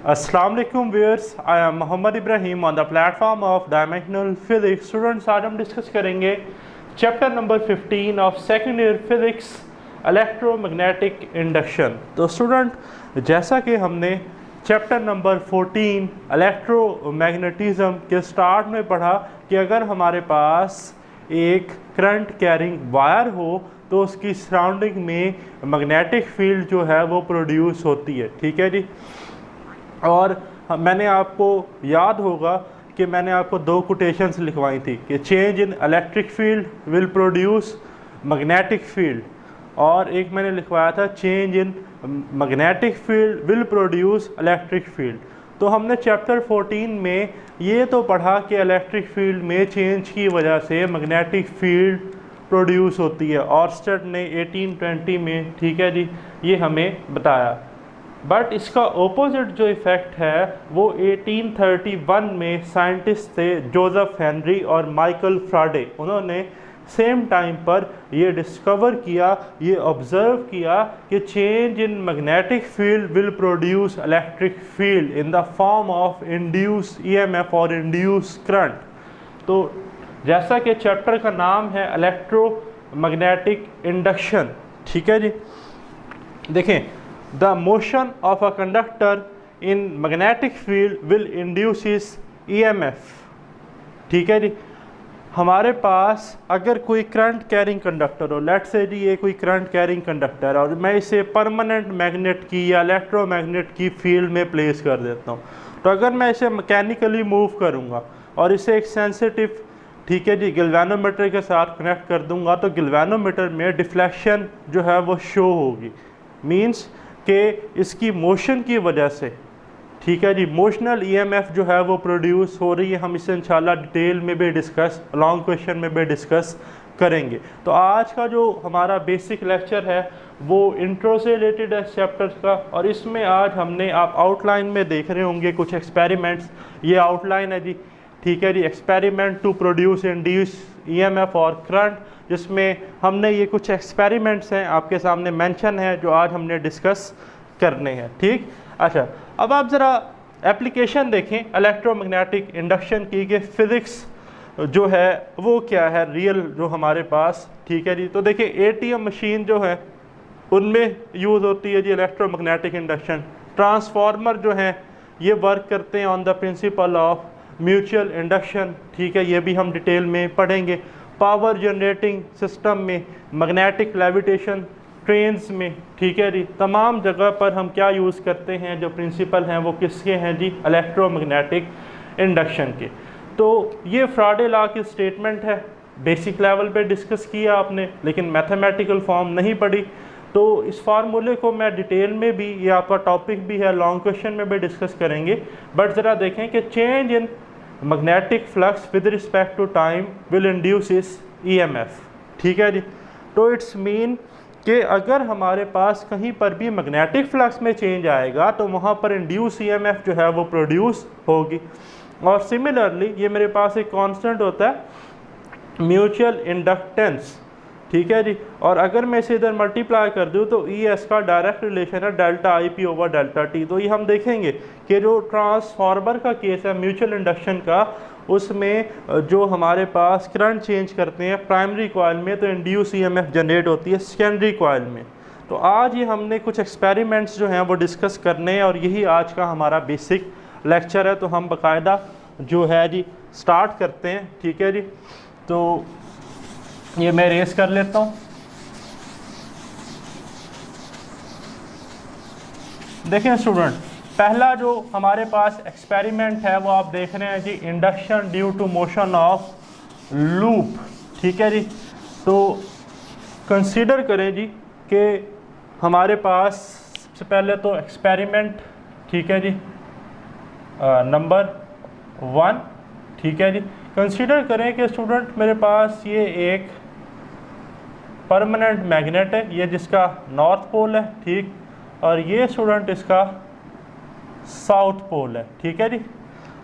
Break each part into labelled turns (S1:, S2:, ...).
S1: अस्सलाम वालेकुम viewers, I am Mohammad Ibrahim on the platform of dimensional physics. Students, आज हम डिस्कस करेंगे chapter number 15 of second year physics, electromagnetic induction. तो स्टूडेंट, जैसा कि हमने चैप्टर नंबर 14 इलेक्ट्रोमैग्नेटिज्म के स्टार्ट में पढ़ा कि अगर हमारे पास एक करंट कैरिंग वायर हो तो उसकी सराउंडिंग में मैग्नेटिक फील्ड जो है वो प्रोड्यूस होती है। ठीक है जी। और मैंने आपको याद होगा कि मैंने आपको दो कोटेशंस लिखवाई थी कि change in electric field will produce magnetic field, और एक मैंने लिखवाया था change in magnetic field will produce electric field. तो हमने चैप्टर 14 में ये तो पढ़ा कि इलेक्ट्रिक फील्ड में चेंज की वजह से मैग्नेटिक फील्ड प्रोड्यूस होती है, ऑर्स्टेड ने 1820 में, ठीक है जी, ये हमें बताया। बट इसका ओपोजिट जो इफ़ेक्ट है वो 1831 में साइंटिस्ट थे जोसेफ हेनरी और माइकल फ्राडे। उन्होंने सेम टाइम पर ये डिस्कवर किया, ये ऑब्ज़र्व किया कि change in magnetic field will produce electric field in the form of induce EMF और इंड्यूस करंट। तो जैसा कि चैप्टर का नाम है इलेक्ट्रोमैग्नेटिक इंडक्शन, ठीक है जी। देखें, the motion of a conductor in magnetic field will induce EMF. ठीक है जी। हमारे पास अगर कोई करंट कैरिंग कंडक्टर हो, लेट्स से जी ये कोई करंट कैरिंग कंडक्टर है और मैं इसे परमानेंट मैग्नेट की या इलेक्ट्रोमैग्नेट की फील्ड में प्लेस कर देता हूँ, तो अगर मैं इसे मैकेनिकली मूव करूँगा और इसे एक सेंसिटिव, ठीक है जी, गैल्वेनोमीटर के साथ कनेक्ट कर दूंगा तो गैल्वेनोमीटर में डिफ्लेक्शन जो है वो शो होगी। मींस कि इसकी मोशन की वजह से, ठीक है जी, मोशनल ईएमएफ जो है वो प्रोड्यूस हो रही है। हम इसे इंशाल्लाह डिटेल में भी डिस्कस, लॉन्ग क्वेश्चन में भी डिस्कस करेंगे। तो आज का जो हमारा बेसिक लेक्चर है वो इंट्रो से रिलेटेड है चैप्टर्स का, और इसमें आज हमने, आप आउटलाइन में देख रहे होंगे कुछ एक्सपेरिमेंट्स, ये आउटलाइन है जी, ठीक है जी, experiment to produce induce EMF और करंट, जिसमें हमने ये कुछ एक्सपेरिमेंट्स हैं आपके सामने मेंशन है जो आज हमने डिस्कस करने हैं। ठीक, अच्छा, अब आप ज़रा एप्लीकेशन देखें इलेक्ट्रोमैग्नेटिक इंडक्शन की कि फ़िज़िक्स जो है वो क्या है रियल जो हमारे पास, ठीक है जी। तो देखिए एटीएम मशीन जो है उनमें यूज़ होती है जी इलेक्ट्रोमैग्नेटिक इंडक्शन। ट्रांसफार्मर जो हैं ये वर्क करते हैं on the principle of mutual induction, ठीक है, ये भी हम डिटेल में पढ़ेंगे। पावर जनरेटिंग सिस्टम में, मैग्नेटिक लेविटेशन, ट्रेन्स में, ठीक है जी, तमाम जगह पर हम क्या यूज़ करते हैं, जो प्रिंसिपल हैं वो किसके हैं जी, इलेक्ट्रोमैग्नेटिक इंडक्शन के। तो ये फ्राडे लॉ की स्टेटमेंट है, बेसिक लेवल पे डिस्कस किया आपने, लेकिन मैथमेटिकल फॉर्म नहीं पढ़ी। तो इस फार्मूले को मैं डिटेल में भी, ये आपका टॉपिक भी है, लॉन्ग क्वेश्चन में भी डिस्कस करेंगे। बट ज़रा देखें कि change in magnetic flux with respect to time will induce EMF, ठीक है जी। तो इट्स मीन कि अगर हमारे पास कहीं पर भी मैग्नेटिक फ्लक्स में चेंज आएगा तो वहाँ पर इंड्यूस ईएमएफ जो है वो प्रोड्यूस होगी। और सिमिलरली ये मेरे पास एक कांस्टेंट होता है म्यूचुअल इंडक्टेंस, ठीक है जी, और अगर मैं इसे इधर मल्टीप्लाई कर दूँ तो ई एस का डायरेक्ट रिलेशन है delta I P over delta T. तो ये हम देखेंगे कि जो ट्रांसफार्मर का केस है म्यूचुअल इंडक्शन का, उसमें जो हमारे पास करंट चेंज करते हैं प्राइमरी कॉइल में तो इंड्यूस ईएमएफ जनरेट होती है सेकेंडरी कॉइल में। तो आज ये हमने कुछ एक्सपेरिमेंट्स जो हैं वो डिस्कस करने हैं और यही आज का हमारा बेसिक लेक्चर है। तो हम बाकायदा जो है जी स्टार्ट करते हैं, ठीक है जी। तो ये मैं रेस कर लेता हूँ। देखें स्टूडेंट, पहला जो हमारे पास एक्सपेरिमेंट है वो आप देख रहे हैं जी, induction due to motion of loop, ठीक है जी। तो कंसीडर करें जी कि हमारे पास सबसे पहले तो एक्सपेरिमेंट, ठीक है जी, नंबर 1, ठीक है जी। कंसीडर करें कि स्टूडेंट मेरे पास ये एक परमानेंट मैग्नेट है, ये जिसका नॉर्थ पोल है, ठीक, और ये स्टूडेंट इसका साउथ पोल है, ठीक है जी।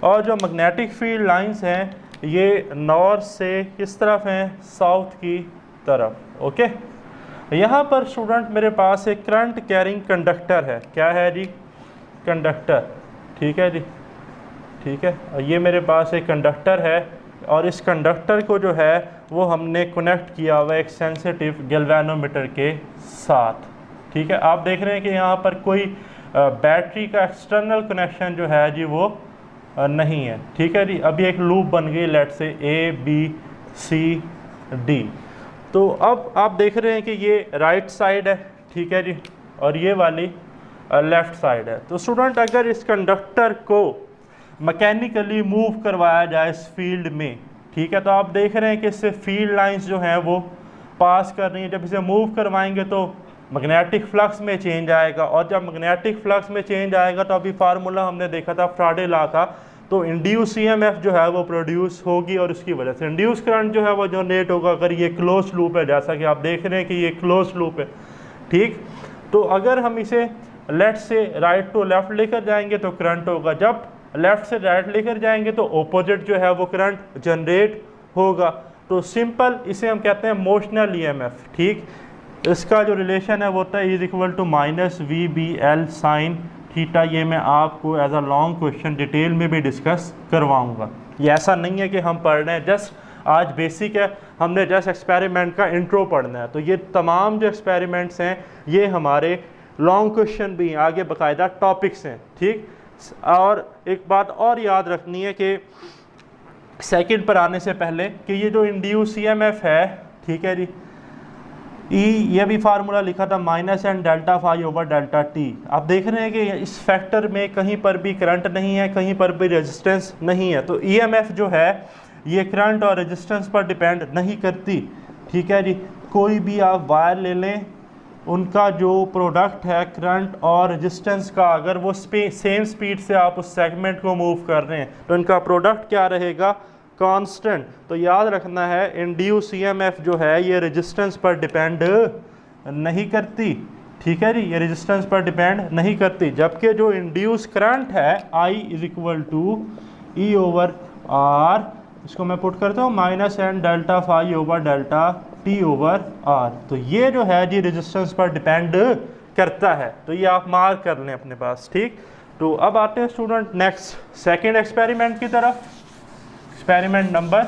S1: और जो मैग्नेटिक फील्ड लाइंस हैं ये नॉर्थ से किस तरफ हैं, साउथ की तरफ। ओके, यहाँ पर स्टूडेंट मेरे पास एक करंट कैरिंग कंडक्टर है, क्या है जी, कंडक्टर, ठीक है जी, ठीक है। और ये मेरे पास एक कंडक्टर है और इस कंडक्टर को जो है वो हमने कनेक्ट किया हुआ है एक सेंसिटिव गैल्वेनोमीटर के साथ, ठीक है। आप देख रहे हैं कि यहाँ पर कोई बैटरी का एक्सटर्नल कनेक्शन जो है जी वो नहीं है, ठीक है जी। अभी एक लूप बन गई लेट से ABCD। तो अब आप देख रहे हैं कि ये राइट साइड है, ठीक है जी, और ये वाली लेफ़्ट साइड है। तो स्टूडेंट अगर इस कंडक्टर को मैकेनिकली मूव करवाया जाए इस फील्ड में, ठीक है, तो आप देख रहे हैं कि इससे फील्ड लाइंस जो हैं वो पास कर रही हैं। जब इसे मूव करवाएंगे तो मैग्नेटिक फ्लक्स में चेंज आएगा, और जब मैग्नेटिक फ्लक्स में चेंज आएगा तो अभी फार्मूला हमने देखा था फ्राडे लॉ का, तो इंड्यूस EMF जो है वो प्रोड्यूस होगी और उसकी वजह से इंड्यूस करंट जो है वो जनरेट होगा। अगर ये क्लोज लूप है, जैसा कि आप देख रहे हैं कि ये क्लोज लूप है, ठीक। तो अगर हम इसे लेफ्ट से राइट टू लेफ्ट लेकर जाएंगे तो करंट होगा, जब लेफ्ट से राइट लेकर जाएंगे तो ऑपोजिट जो है वो करंट जनरेट होगा। तो सिंपल इसे हम कहते हैं मोशनल EMF, ठीक। इसका जो रिलेशन है वो होता है इज - VBL साइन थीटा। ये मैं आपको as a long question detail में भी डिस्कस करवाऊंगा। ये ऐसा नहीं है कि हम पढ़ रहे हैं, जस्ट आज बेसिक है, हमने जस्ट एक्सपेरिमेंट का इंट्रो पढ़ना है। तो ये तमाम जो एक्सपेरिमेंट्स हैं ये हमारे लॉन्ग क्वेश्चन भी आगे बाकायदा टॉपिक्स हैं, ठीक। और एक बात और याद रखनी है कि सेकंड पर आने से पहले कि ये जो इंड्यूस EMF है, ठीक है जी, ये भी फार्मूला लिखा था -n∆φ/∆t। आप देख रहे हैं कि इस फैक्टर में कहीं पर भी करंट नहीं है, कहीं पर भी रेजिस्टेंस नहीं है। तो EMF जो है ये करंट और रेजिस्टेंस पर डिपेंड नहीं करती, ठीक है जी। कोई भी आप वायर ले लें, उनका जो प्रोडक्ट है करंट और रेजिस्टेंस का, अगर वो सेम स्पीड से आप उस सेगमेंट को मूव कर रहे हैं तो इनका प्रोडक्ट क्या रहेगा, कांस्टेंट। तो याद रखना है इंड्यूस EMF जो है ये रेजिस्टेंस पर डिपेंड नहीं करती, ठीक है जी, ये रेजिस्टेंस पर डिपेंड नहीं करती। जबकि जो इंड्यूस करंट है I = E/R, इसको मैं पुट करता हूँ -n∆φ/∆t/R। तो ये जो है जी रेजिस्टेंस पर डिपेंड करता है। तो ये आप मार्क कर लें अपने पास, ठीक। तो अब आते हैं स्टूडेंट नेक्स्ट सेकेंड एक्सपेरिमेंट की तरफ, एक्सपेरिमेंट नंबर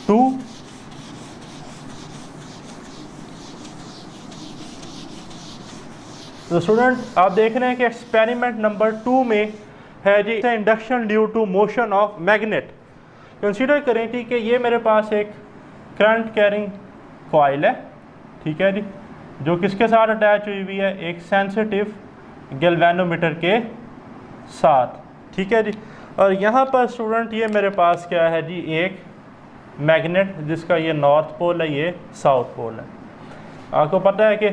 S1: 2। तो स्टूडेंट आप देख रहे हैं कि एक्सपेरिमेंट नंबर 2 में है जी induction due to motion of magnet. Consider करें ठीक है, ये मेरे पास एक करंट कैरिंग कॉइल है, ठीक है जी, जो किसके साथ अटैच हुई हुई है, एक सेंसिटिव गैल्वेनोमीटर के साथ, ठीक है जी। और यहाँ पर स्टूडेंट ये मेरे पास क्या है जी, एक मैग्नेट जिसका ये नॉर्थ पोल है, ये साउथ पोल है। आपको पता है कि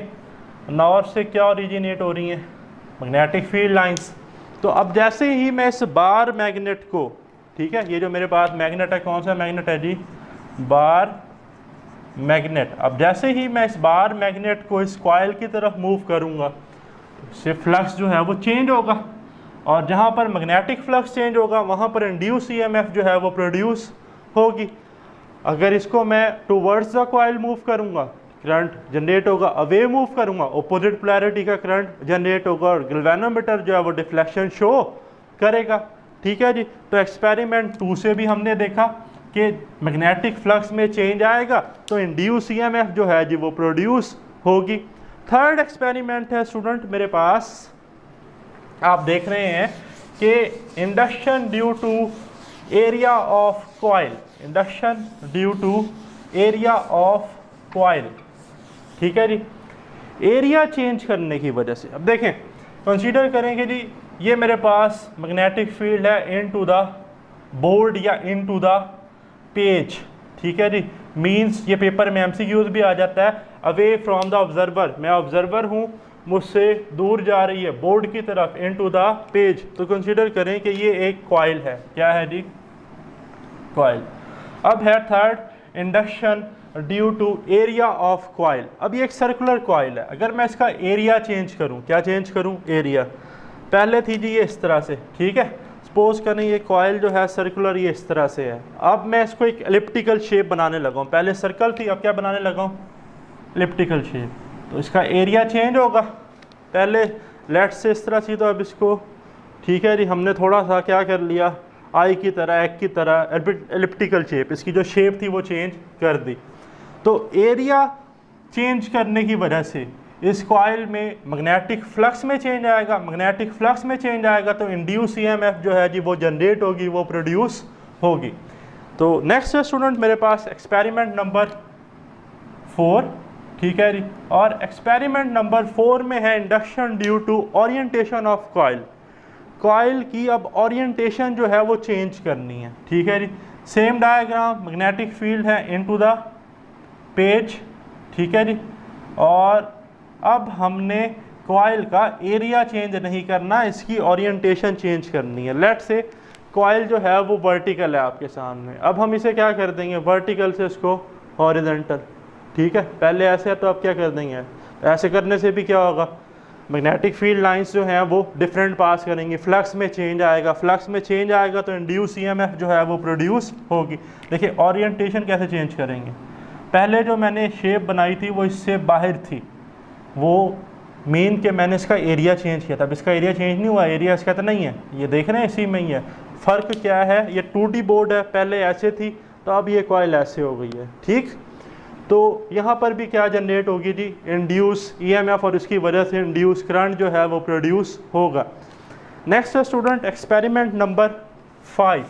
S1: नॉर्थ से क्या ओरिजिनेट हो रही हैं, मैग्नेटिक फील्ड लाइंस। तो अब जैसे ही मैं इस बार मैग्नेट को, ठीक है, ये जो मेरे पास मैग्नेट है, कौन सा मैग्नेट है जी, बार मैग्नेट। अब जैसे ही मैं इस बार मैग्नेट को इस कॉइल की तरफ मूव करूँगा तो इससे फ्लक्स जो है वो चेंज होगा, और जहाँ पर मैग्नेटिक फ्लक्स चेंज होगा वहाँ पर इंड्यूस EMF जो है वो प्रोड्यूस होगी। अगर इसको मैं टुवर्ड्स द कॉइल मूव करूँगा करंट जनरेट होगा, अवे मूव करूँगा अपोजिट पोलैरिटी का करंट जनरेट होगा, और गैल्वेनोमीटर जो है वो डिफ्लेक्शन शो करेगा, ठीक है जी। तो एक्सपेरिमेंट 2 से भी हमने देखा कि मैग्नेटिक फ्लक्स में चेंज आएगा तो इंड्यूस EMF जो है जी वो प्रोड्यूस होगी। थर्ड एक्सपेरिमेंट है स्टूडेंट मेरे पास, आप देख रहे हैं कि induction due to area of coil, induction due to area of coil, ठीक है जी, एरिया चेंज करने की वजह से। अब देखें, कंसीडर करेंगे जी ये मेरे पास मैग्नेटिक फील्ड है इनटू द बोर्ड या इनटू द पेज, ठीक है जी, मींस ये पेपर में MCQs भी आ जाता है, अवे फ्रॉम द ऑब्जर्वर, मैं ऑब्जर्वर हूँ, मुझसे दूर जा रही है बोर्ड की तरफ इनटू द पेज। तो कंसीडर करें कि ये एक कॉइल है, क्या है जी, कॉइल। अब है third induction due to area of coil. अब ये एक सर्कुलर कॉइल है, अगर मैं इसका एरिया चेंज करूं, क्या चेंज करूं, एरिया। पहले थी जी ये इस तरह से, ठीक है, सपोज करें ये कॉइल जो है सर्कुलर ये इस तरह से है। अब मैं इसको एक एलिप्टिकल शेप बनाने लगा हूँ, पहले सर्कल थी, अब क्या बनाने लगा हूँ, एलिप्टिकल शेप। तो इसका एरिया चेंज होगा, पहले लेफ्ट से इस तरह सी, तो अब इसको ठीक है जी, हमने थोड़ा सा क्या कर लिया, आई की तरह, एक की तरह एलिप्टिकल शेप, इसकी जो शेप थी वो चेंज कर दी। तो एरिया चेंज करने की वजह से इस कॉइल में मैग्नेटिक फ्लक्स में चेंज आएगा, मैग्नेटिक फ्लक्स में चेंज आएगा तो इंड्यूस ईएमएफ जो है जी वो जनरेट होगी, वो प्रोड्यूस होगी। तो नेक्स्ट है स्टूडेंट मेरे पास एक्सपेरिमेंट नंबर 4, ठीक है जी, और एक्सपेरिमेंट नंबर 4 में है induction due to orientation of coil. Coil की अब ओरिएंटेशन जो है वो चेंज करनी है, ठीक है जी। सेम डायग्राम, मैग्नेटिक फील्ड है इनटू द पेज, ठीक है जी, और अब हमने कॉइल का एरिया चेंज नहीं करना, इसकी ओरिएंटेशन चेंज करनी है। लेट्स से कॉइल जो है वो वर्टिकल है आपके सामने, अब हम इसे क्या कर देंगे, वर्टिकल से इसको हॉरिजॉन्टल, ठीक है। पहले ऐसे है तो अब क्या कर देंगे, ऐसे करने से भी क्या होगा, मैग्नेटिक फील्ड लाइंस जो हैं वो डिफरेंट पास करेंगे, फ्लक्स में चेंज आएगा, फ्लक्स में चेंज आएगा तो इंड्यूस ईएमएफ जो है वो प्रोड्यूस होगी। देखिए ओरिएंटेशन कैसे चेंज करेंगे, पहले जो मैंने शेप बनाई थी वो इससे बाहर थी, वो मीन के मैंने इसका एरिया चेंज किया था, अब इसका एरिया चेंज नहीं हुआ, एरिया इसका तो नहीं है, ये देख रहे हैं इसी में ही है। फ़र्क क्या है, ये 2D बोर्ड है, पहले ऐसे थी तो अब ये कॉइल ऐसे हो गई है, ठीक। तो यहाँ पर भी क्या जनरेट होगी जी, इंड्यूस ईएमएफ, और इसकी वजह से इंड्यूस करंट जो है वो प्रोड्यूस होगा। नेक्स्ट है स्टूडेंट एक्सपेरिमेंट नंबर 5,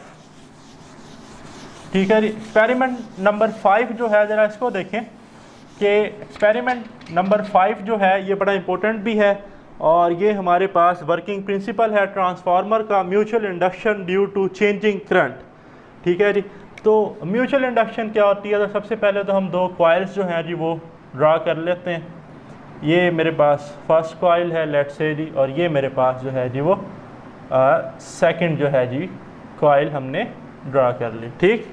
S1: ठीक है जी। एक्सपेरिमेंट नंबर 5 जो है, ज़रा इसको देखें कि एक्सपेरिमेंट नंबर 5 जो है ये बड़ा इंपॉर्टेंट भी है, और ये हमारे पास वर्किंग प्रिंसिपल है ट्रांसफार्मर का, mutual induction due to changing current, ठीक है जी। तो म्यूचुअल इंडक्शन क्या होती है, तो सबसे पहले तो हम दो कॉइल्स जो हैं जी वो ड्रा कर लेते हैं। ये मेरे पास फर्स्ट कॉइल है लेट्स से जी, और ये मेरे पास जो है जी वो सेकंड जो है जी कॉइल हमने ड्रा कर ली, ठीक।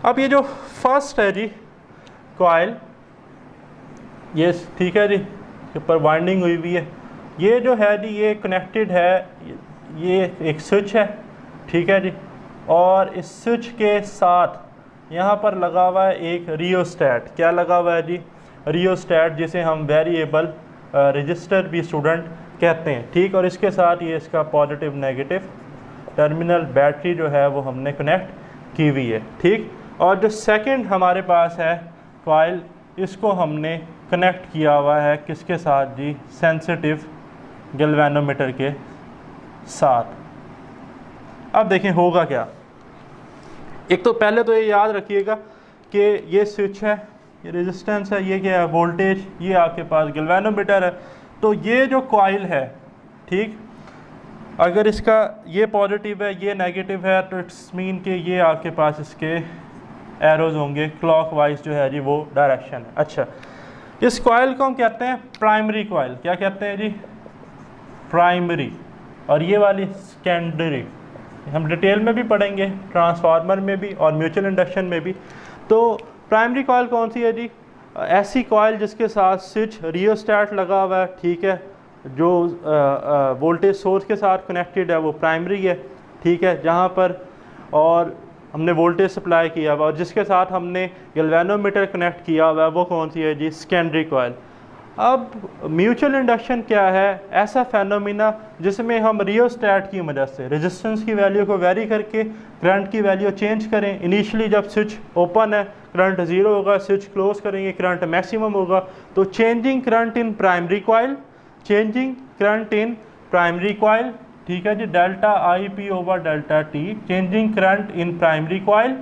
S1: अब ये जो फर्स्ट है जी कॉइल, ये ठीक है जी, ऊपर वाइंडिंग हुई हुई है, ये जो है जी ये कनेक्टेड है, ये एक स्विच है, ठीक है जी, और इस स्विच के साथ यहाँ पर लगा हुआ है एक रियोस्टैट। क्या लगा हुआ है जी, रियोस्टैट, जिसे हम वेरिएबल रजिस्टर भी स्टूडेंट कहते हैं, ठीक। और इसके साथ ये इसका पॉजिटिव नेगेटिव टर्मिनल बैटरी जो है वो हमने कनेक्ट की हुई है, ठीक। और जो सेकंड हमारे पास है कॉइल, इसको हमने कनेक्ट किया हुआ है किसके साथ जी, सेंसिटिव गैल्वेनोमीटर के साथ। अब देखें होगा क्या, एक तो पहले तो ये याद रखिएगा कि ये स्विच है, ये रेजिस्टेंस है, ये क्या है वोल्टेज, ये आपके पास गैल्वेनोमीटर है। तो ये जो कॉइल है, ठीक, अगर इसका ये पॉजिटिव है ये नेगेटिव है तो इट्स मीन कि ये आपके पास इसके एरोज होंगे क्लॉकवाइज जो है जी वो डायरेक्शन है। अच्छा, इस कॉइल को हम कहते हैं प्राइमरी कॉइल। क्या कहते हैं जी, प्राइमरी। और ये वाली सेकेंडरी, हम डिटेल में भी पढ़ेंगे, ट्रांसफार्मर में भी और म्यूचुअल इंडक्शन में भी। तो प्राइमरी कॉइल कौन सी है जी, ऐसी कॉइल जिसके साथ स्विच रियोस्टैट लगा हुआ है, ठीक है, जो वोल्टेज सोर्स के साथ कनेक्टेड है वो प्राइमरी है, ठीक है, जहाँ पर और हमने वोल्टेज सप्लाई किया हुआ और जिसके साथ हमने गैल्वेनोमीटर कनेक्ट किया हुआ है वो कौन सी है जी, सेकेंडरी कॉइल। अब म्यूचुअल इंडक्शन क्या है, ऐसा फेनोमिना जिसमें हम रियोस्टैट की मदद से रेजिस्टेंस की वैल्यू को वेरी करके करंट की वैल्यू चेंज करें। इनिशियली जब स्विच ओपन है करंट 0 होगा, स्विच क्लोज करेंगे करंट मैक्सिमम होगा। तो changing current in primary coil, changing current in primary coil, ठीक है जी, delta I P over delta T, changing current in primary coil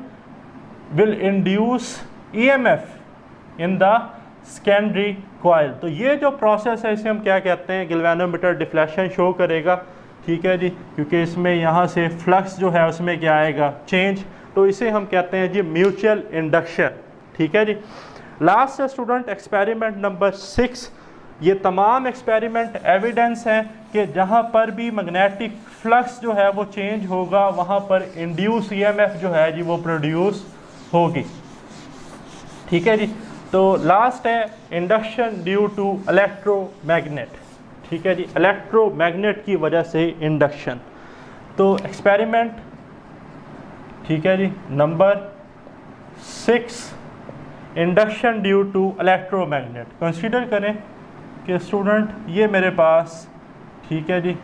S1: will induce EMF in the secondary coil. तो ये जो process है इसे हम क्या कहते हैं, गैल्वेनोमीटर डिफ्लेक्शन शो करेगा, ठीक है जी, क्योंकि इसमें यहाँ से फ्लक्स जो है उसमें क्या आएगा, चेंज। तो इसे हम कहते हैं जी म्यूचुअल इंडक्शन, ठीक है जी। लास्ट है स्टूडेंट एक्सपेरिमेंट नंबर 6। ये तमाम एक्सपेरिमेंट एविडेंस हैं कि जहाँ पर भी मैग्नेटिक फ्लक्स जो है वो चेंज होगा वहाँ पर इंड्यूस ईएमएफ जो है जी वो प्रोड्यूस होगी, ठीक है जी। तो लास्ट है इंडक्शन ड्यू टू इलेक्ट्रोमैग्नेट, ठीक है जी, इलेक्ट्रोमैग्नेट की वजह से इंडक्शन। तो एक्सपेरिमेंट, ठीक है जी, number 6 induction due to electromagnet. Consider करें कि स्टूडेंट ये मेरे पास, ठीक है जी,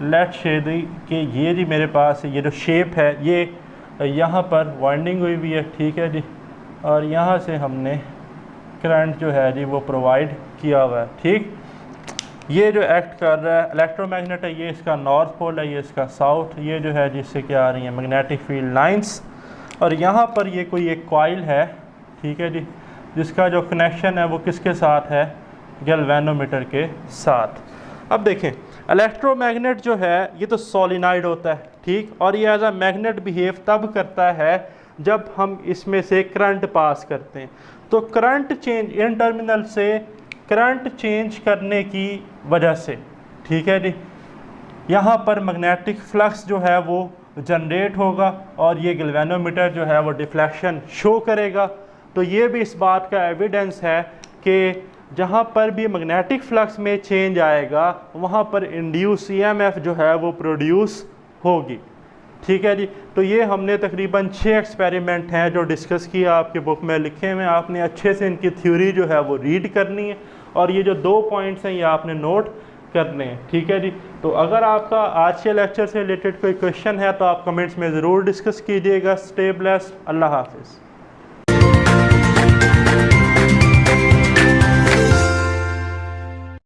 S1: लेट्स से कि ये जी मेरे पास ये जो शेप है ये यहाँ पर वाइंडिंग हुई हुई है, ठीक है जी, और यहाँ से हमने करंट जो है जी वो प्रोवाइड किया हुआ है। ठीक, ये जो एक्ट कर रहा है इलेक्ट्रोमैग्नेट है, ये इसका नॉर्थ पोल है, ये इसका साउथ, ये जो है जिससे क्या आ रही है मैग्नेटिक फील्ड लाइंस, और यहाँ पर ये कोई एक कॉइल है, ठीक है जी, जिसका जो कनेक्शन है वो किसके साथ है, गैल्वेनोमीटर के साथ। अब देखें इलेक्ट्रोमैग्नेट जो है ये तो सोलिनॉइड होता है, ठीक, और ये एज अ मैग्नेट बिहेव तब करता है जब हम इसमें से करंट पास करते हैं। तो करंट चेंज इन टर्मिनल से करंट चेंज करने की वजह से, ठीक है जी, यहाँ पर मैग्नेटिक फ्लक्स जो है वो जनरेट होगा और ये गैल्वेनोमीटर जो है वो डिफ्लेक्शन शो करेगा। तो ये भी इस बात का एविडेंस है कि जहाँ पर भी मैग्नेटिक फ्लक्स में चेंज आएगा वहाँ पर इंड्यूस ईएमएफ जो है वो प्रोड्यूस होगी। ठीक है जी, तो ये हमने तकरीबन 6 एक्सपेरिमेंट हैं जो डिस्कस किया, आपके बुक में लिखे हुए हैं, आपने अच्छे से इनकी थ्योरी जो है वो रीड करनी है और ये जो 2 पॉइंट्स हैं ये आपने नोट करने हैं। ठीक है जी, तो अगर आपका आज के लेक्चर से रिलेटेड कोई क्वेश्चन है तो आप कमेंट्स में ज़रूर डिस्कस कीजिएगा। स्टे ब्लेस्ड, अल्लाह हाफिज़।